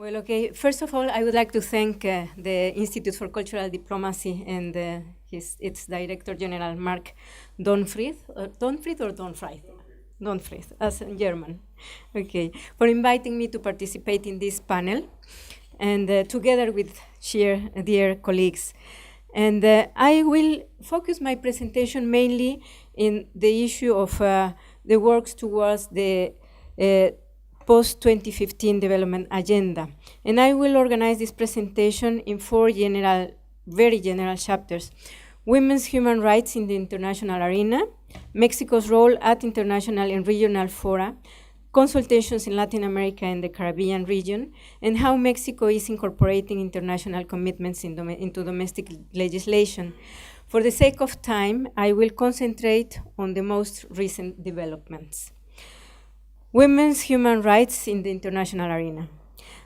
Well, okay. First of all, I would like to thank the Institute for Cultural Diplomacy and its Director General, Mark Donfried, Donfried or Donfried? Donfried, as in German. Okay, for inviting me to participate in this panel, and together with dear colleagues. And I will focus my presentation mainly in the issue of the works towards the post-2015 development agenda. And I will organize this presentation in four very general chapters: women's human rights in the international arena, Mexico's role at international and regional fora, consultations in Latin America and the Caribbean region, and how Mexico is incorporating international commitments into domestic legislation. For the sake of time, I will concentrate on the most recent developments. Women's human rights in the international arena.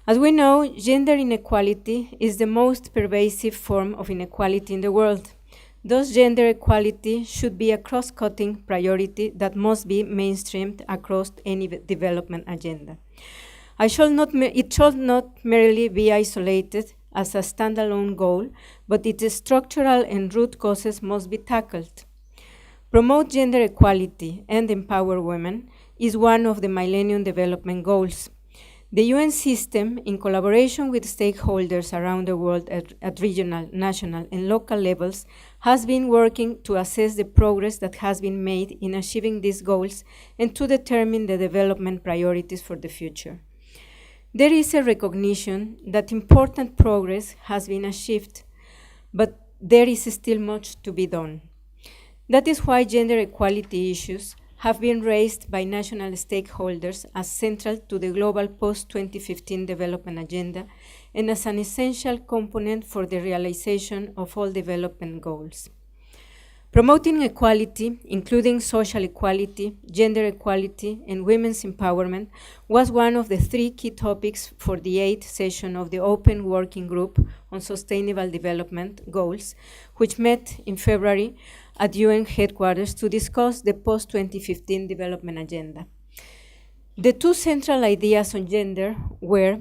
As we know, gender inequality is the most pervasive form of inequality in the world. Thus, gender equality should be a cross-cutting priority that must be mainstreamed across any development agenda. It should not merely be isolated as a standalone goal, but its structural and root causes must be tackled. Promote gender equality and empower women is one of the Millennium Development Goals. The UN system, in collaboration with stakeholders around the world at regional, national, and local levels, has been working to assess the progress that has been made in achieving these goals and to determine the development priorities for the future. There is a recognition that important progress has been achieved, but there is still much to be done. That is why gender equality issues have been raised by national stakeholders as central to the global post-2015 development agenda and as an essential component for the realization of all development goals. Promoting equality, including social equality, gender equality, and women's empowerment, was one of the three key topics for the 8th session of the Open Working Group on Sustainable Development Goals, which met in February at UN headquarters to discuss the post-2015 development agenda. The two central ideas on gender were: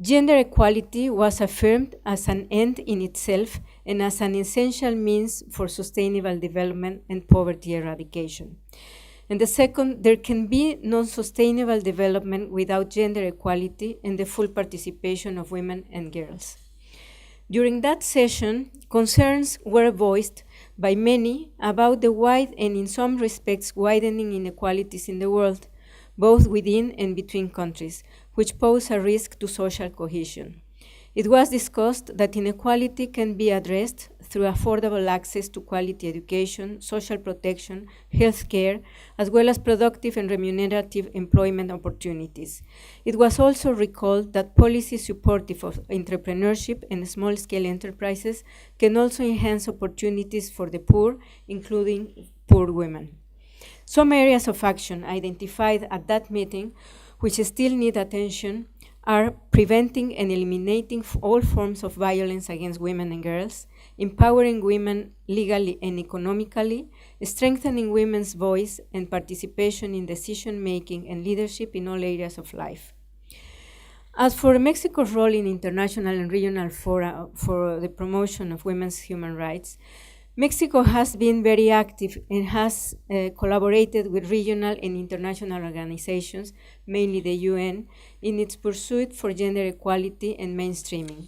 gender equality was affirmed as an end in itself and as an essential means for sustainable development and poverty eradication. And the second, there can be non-sustainable development without gender equality and the full participation of women and girls. During that session, concerns were voiced by many about the wide and in some respects widening inequalities in the world, both within and between countries, which pose a risk to social cohesion. It was discussed that inequality can be addressed through affordable access to quality education, social protection, health care, as well as productive and remunerative employment opportunities. It was also recalled that policies supportive of entrepreneurship and small-scale enterprises can also enhance opportunities for the poor, including poor women. Some areas of action identified at that meeting, which still need attention, are preventing and eliminating all forms of violence against women and girls, empowering women legally and economically, strengthening women's voice and participation in decision-making and leadership in all areas of life. As for Mexico's role in international and regional fora for the promotion of women's human rights, Mexico has been very active and has collaborated with regional and international organizations, mainly the UN, in its pursuit for gender equality and mainstreaming,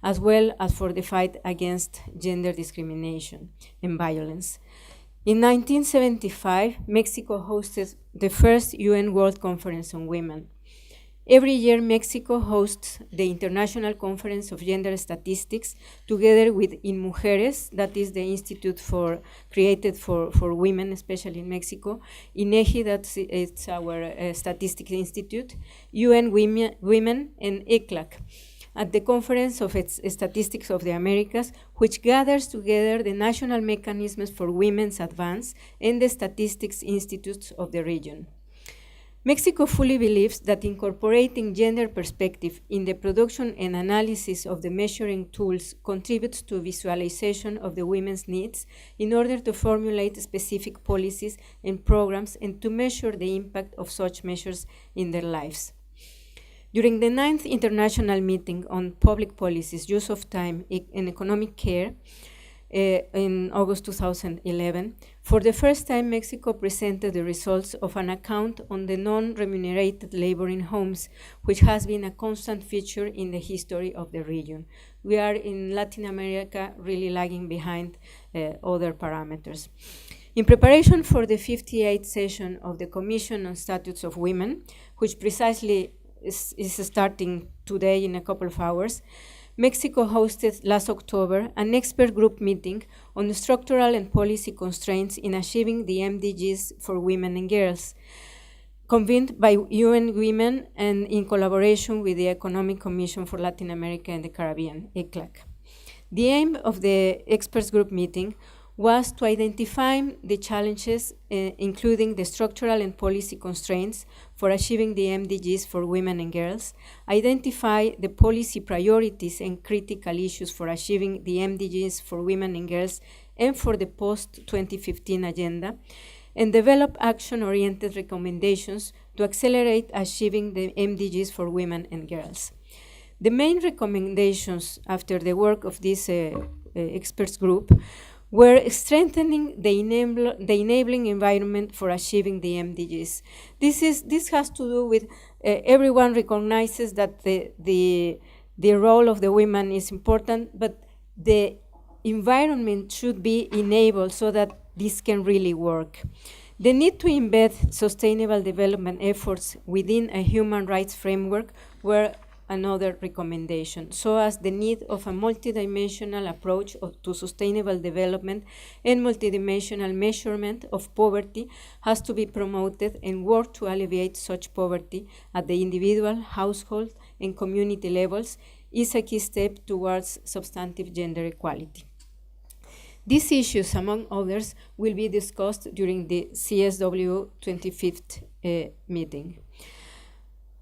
as well as for the fight against gender discrimination and violence. In 1975, Mexico hosted the first UN World Conference on Women. Every year, Mexico hosts the International Conference of Gender Statistics together with INMujeres, that is the institute created for women, especially in Mexico, INEGI, it's our statistics institute, UN Women, and ECLAC, at the Conference of Statistics of the Americas, which gathers together the national mechanisms for women's advance and the statistics institutes of the region. Mexico fully believes that incorporating gender perspective in the production and analysis of the measuring tools contributes to visualization of the women's needs in order to formulate specific policies and programs and to measure the impact of such measures in their lives. During the 9th International Meeting on Public Policies, Use of Time, and Economic Care in August 2011, for the first time, Mexico presented the results of an account on the non-remunerated labor in homes, which has been a constant feature in the history of the region. We are in Latin America really lagging behind other parameters. In preparation for the 58th session of the Commission on Statutes of Women, which precisely is starting today in a couple of hours, Mexico hosted last October an expert group meeting on structural and policy constraints in achieving the MDGs for women and girls, convened by UN Women and in collaboration with the Economic Commission for Latin America and the Caribbean, ECLAC. The aim of the experts group meeting was to identify the challenges, including the structural and policy constraints for achieving the MDGs for women and girls, identify the policy priorities and critical issues for achieving the MDGs for women and girls and for the post-2015 agenda, and develop action-oriented recommendations to accelerate achieving the MDGs for women and girls. The main recommendations after the work of this experts group were strengthening the enabling environment for achieving the MDGs. This has to do with everyone recognizes that the role of the women is important, but the environment should be enabled so that this can really work. The need to embed sustainable development efforts within a human rights framework were another recommendation, so as the need of a multidimensional approach to sustainable development and multidimensional measurement of poverty has to be promoted and work to alleviate such poverty at the individual, household, and community levels is a key step towards substantive gender equality. These issues, among others, will be discussed during the CSW 25th meeting.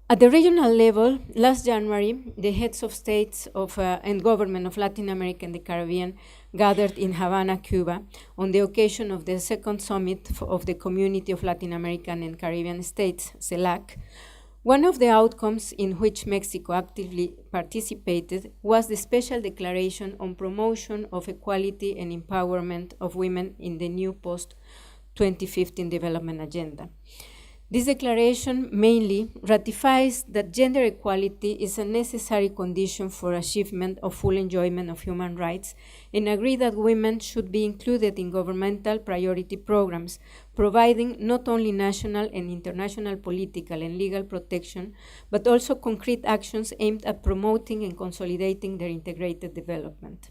At the regional level, last January, the heads of states and government of Latin America and the Caribbean gathered in Havana, Cuba, on the occasion of the second summit of the Community of Latin American and Caribbean States, CELAC. One of the outcomes in which Mexico actively participated was the special declaration on promotion of equality and empowerment of women in the new post-2015 development agenda. This declaration mainly ratifies that gender equality is a necessary condition for achievement of full enjoyment of human rights and agree that women should be included in governmental priority programs, providing not only national and international political and legal protection, but also concrete actions aimed at promoting and consolidating their integrated development.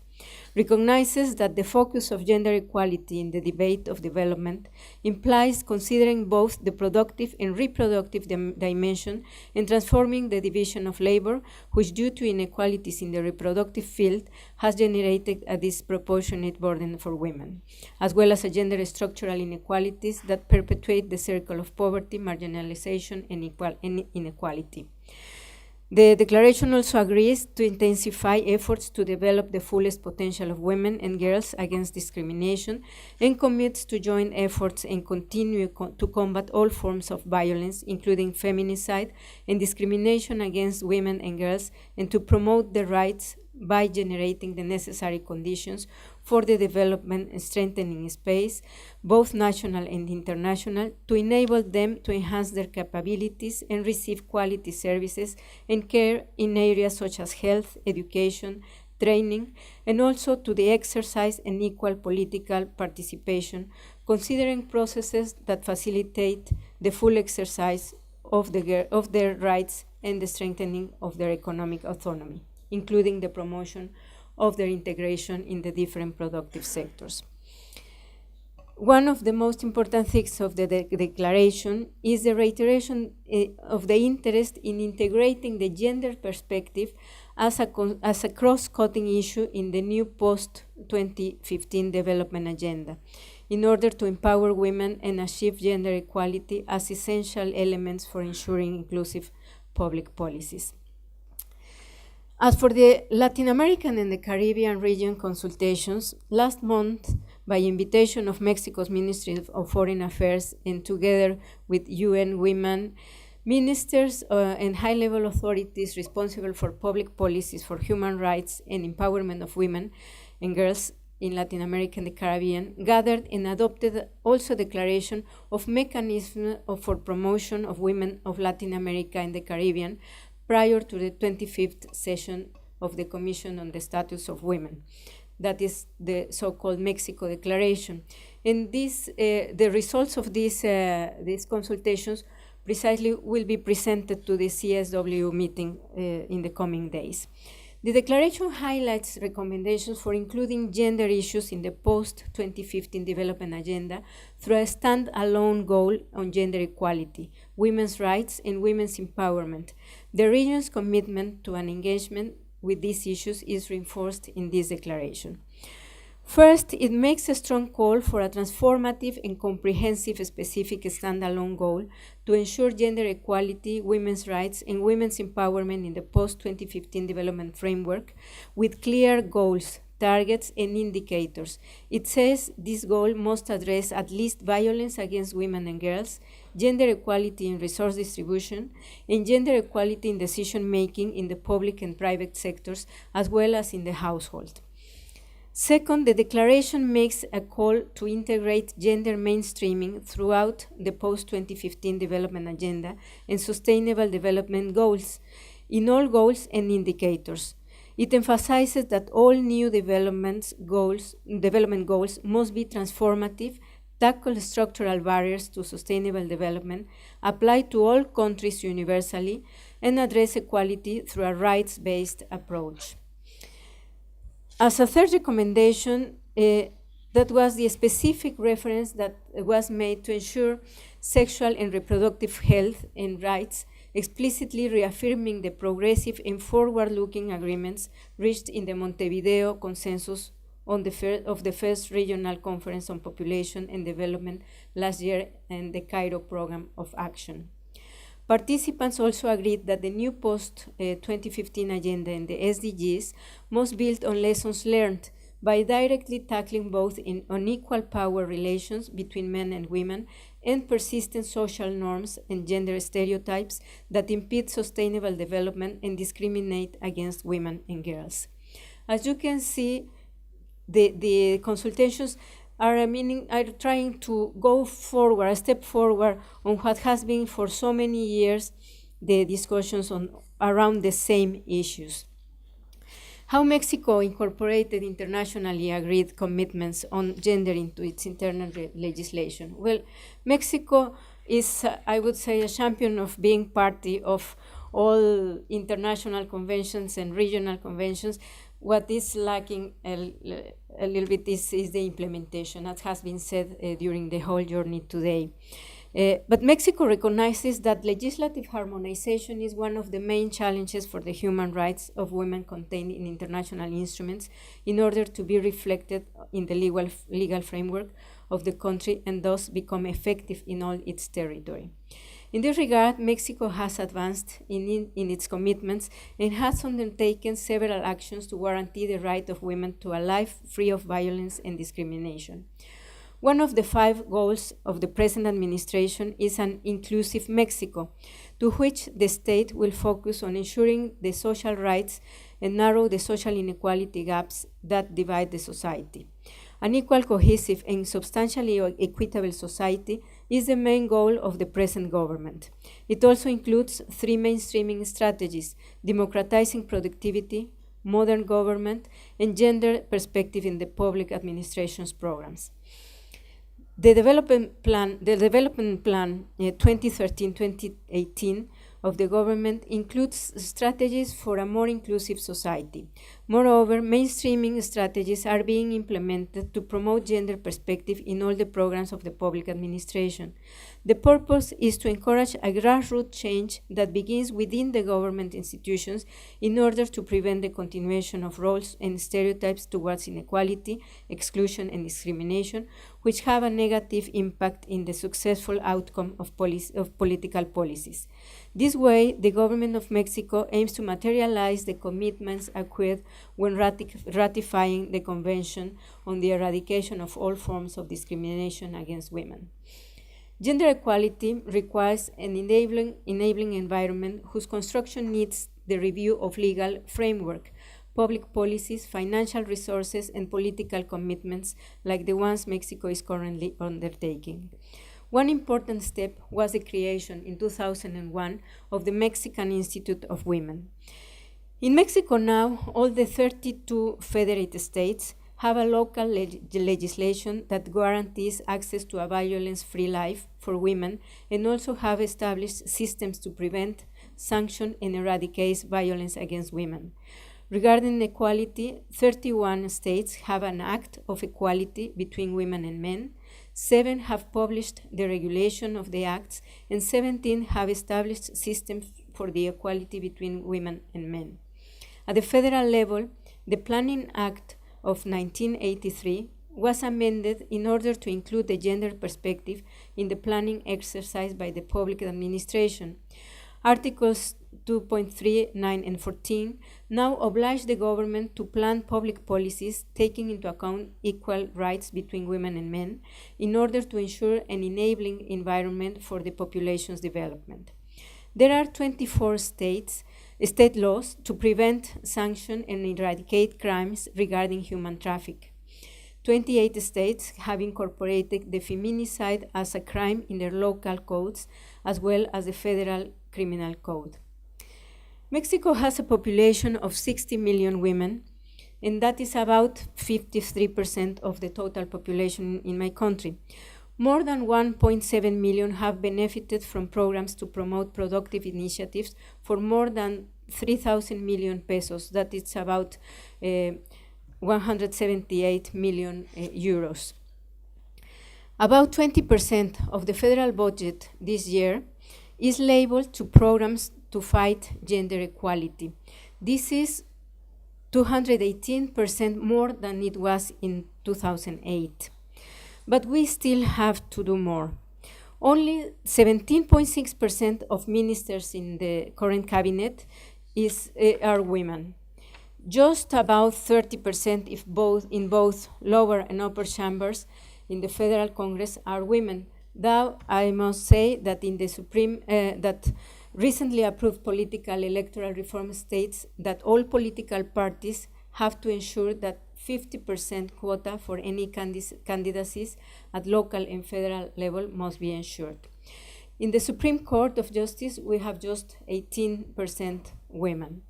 Recognizes that the focus of gender equality in the debate of development implies considering both the productive and reproductive dimension and transforming the division of labor, which due to inequalities in the reproductive field has generated a disproportionate burden for women, as well as a gender structural inequalities that perpetuate the circle of poverty, marginalization, and inequality. The declaration also agrees to intensify efforts to develop the fullest potential of women and girls against discrimination and commits to joint efforts and continue to combat all forms of violence, including feminicide and discrimination against women and girls, and to promote their rights by generating the necessary conditions for the development and strengthening space, both national and international, to enable them to enhance their capabilities and receive quality services and care in areas such as health, education, training, and also to the exercise and equal political participation, considering processes that facilitate the full exercise of their rights and the strengthening of their economic autonomy, including the promotion of their integration in the different productive sectors. One of the most important things of the declaration is the reiteration of the interest in integrating the gender perspective as a cross-cutting issue in the new post-2015 development agenda, in order to empower women and achieve gender equality as essential elements for ensuring inclusive public policies. As for the Latin American and the Caribbean region consultations, last month, by invitation of Mexico's Ministry of Foreign Affairs and together with UN Women, Ministers and high-level authorities responsible for public policies for human rights and empowerment of women and girls in Latin America and the Caribbean gathered and adopted also declaration of mechanism for promotion of women of Latin America and the Caribbean prior to the 25th session of the Commission on the Status of Women. That is the so-called Mexico Declaration. And the results of these consultations precisely will be presented to the CSW meeting in the coming days. The declaration highlights recommendations for including gender issues in the post-2015 development agenda through a standalone goal on gender equality, women's rights, and women's empowerment. The region's commitment to an engagement with these issues is reinforced in this declaration. First, it makes a strong call for a transformative and comprehensive specific standalone goal to ensure gender equality, women's rights, and women's empowerment in the post-2015 development framework with clear goals, targets, and indicators. It says this goal must address at least violence against women and girls, gender equality in resource distribution, and gender equality in decision-making in the public and private sectors, as well as in the household. Second, the declaration makes a call to integrate gender mainstreaming throughout the post-2015 development agenda and sustainable development goals, in all goals and indicators. It emphasizes that all new development goals must be transformative, tackle structural barriers to sustainable development, apply to all countries universally, and address equality through a rights-based approach. As a third recommendation, that was the specific reference that was made to ensure sexual and reproductive health and rights, explicitly reaffirming the progressive and forward-looking agreements reached in the Montevideo Consensus of the first Regional Conference on Population and Development last year and the Cairo Program of Action. Participants also agreed that the new post-2015 agenda and the SDGs must build on lessons learned by directly tackling both unequal power relations between men and women and persistent social norms and gender stereotypes that impede sustainable development and discriminate against women and girls. As you can see, the consultations are trying to go forward, a step forward on what has been for so many years the discussions around the same issues. How Mexico incorporated internationally agreed commitments on gender into its internal legislation. Well, Mexico is, I would say, a champion of being party of all international conventions and regional conventions. What is lacking a little bit is the implementation, as has been said during the whole journey today. But Mexico recognizes that legislative harmonization is one of the main challenges for the human rights of women contained in international instruments in order to be reflected in the legal framework of the country and thus become effective in all its territory. In this regard, Mexico has advanced in its commitments and has undertaken several actions to guarantee the right of women to a life free of violence and discrimination. One of the 5 goals of the present administration is an inclusive Mexico, to which the state will focus on ensuring the social rights and narrow the social inequality gaps that divide the society. An equal, cohesive, and substantially equitable society is the main goal of the present government. It also includes 3 mainstreaming strategies: democratizing productivity, modern government, and gender perspective in the public administration's programs. The development plan 2013-2018 of the government includes strategies for a more inclusive society. Moreover, mainstreaming strategies are being implemented to promote gender perspective in all the programs of the public administration. The purpose is to encourage a grassroots change that begins within the government institutions in order to prevent the continuation of roles and stereotypes towards inequality, exclusion, and discrimination, which have a negative impact in the successful outcome of political policies. This way, the government of Mexico aims to materialize the commitments acquired when ratifying the Convention on the Eradication of All Forms of Discrimination against Women. Gender equality requires an enabling environment whose construction needs the review of legal framework, public policies, financial resources, and political commitments like the ones Mexico is currently undertaking. One important step was the creation in 2001 of the Mexican Institute of Women. In Mexico now, all the 32 federated states have a local legislation that guarantees access to a violence-free life for women and also have established systems to prevent, sanction, and eradicate violence against women. Regarding equality, 31 states have an act of equality between women and men, 7 have published the regulation of the acts, and 17 have established systems for the equality between women and men. At the federal level, the Planning Act of 1983 was amended in order to include the gender perspective in the planning exercise by the public administration. Articles 2.3, 9, and 14 now oblige the government to plan public policies taking into account equal rights between women and men in order to ensure an enabling environment for the population's development. There are 24 state laws to prevent, sanction, and eradicate crimes regarding human trafficking. 28 states have incorporated the feminicide as a crime in their local codes, as well as the federal criminal code. Mexico has a population of 60 million women, and that is about 53% of the total population in my country. More than 1.7 million have benefited from programs to promote productive initiatives for more than 3,000 million pesos. That is about 178 million euros. About 20% of the federal budget this year is labeled to programs to fight gender equality. This is 218% more than it was in 2008. But we still have to do more. Only 17.6% of ministers in the current cabinet are women. Just about 30% in both lower and upper chambers in the federal Congress are women. Though I must say that in the that recently approved political electoral reform states that all political parties have to ensure that 50% quota for any candidacies at local and federal level must be ensured. In the Supreme Court of Justice, we have just 18% women.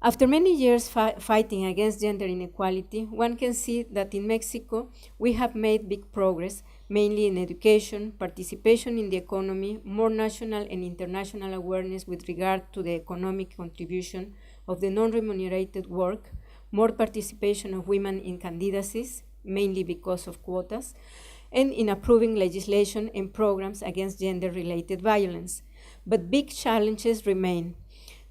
After many years fighting against gender inequality, one can see that in Mexico, we have made big progress, mainly in education, participation in the economy, more national and international awareness with regard to the economic contribution of the non-remunerated work, more participation of women in candidacies, mainly because of quotas, and in approving legislation and programs against gender-related violence. But big challenges remain.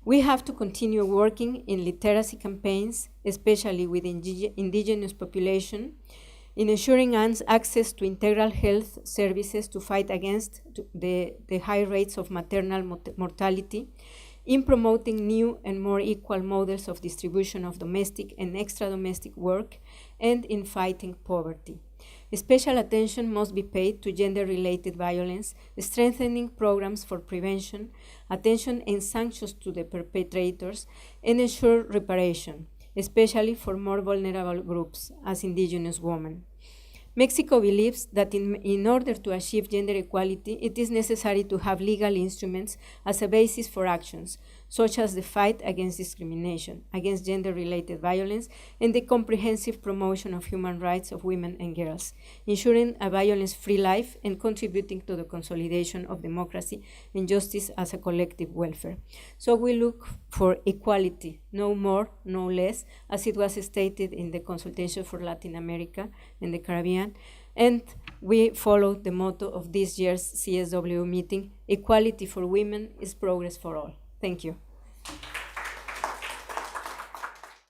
We have to continue working in literacy campaigns, especially with indigenous population, in ensuring access to integral health services to fight against the high rates of maternal mortality, in promoting new and more equal models of distribution of domestic and extra-domestic work, and in fighting poverty. Special attention must be paid to gender-related violence, strengthening programs for prevention, attention and sanctions to the perpetrators, and ensure reparation, especially for more vulnerable groups as indigenous women. Mexico believes that in order to achieve gender equality, it is necessary to have legal instruments as a basis for actions, such as the fight against discrimination, against gender-related violence, and the comprehensive promotion of human rights of women and girls, ensuring a violence-free life and contributing to the consolidation of democracy and justice as a collective welfare. So we look for equality, no more, no less, as it was stated in the consultation for Latin America and the Caribbean, and we follow the motto of this year's CSW meeting: equality for women is progress for all. Thank you.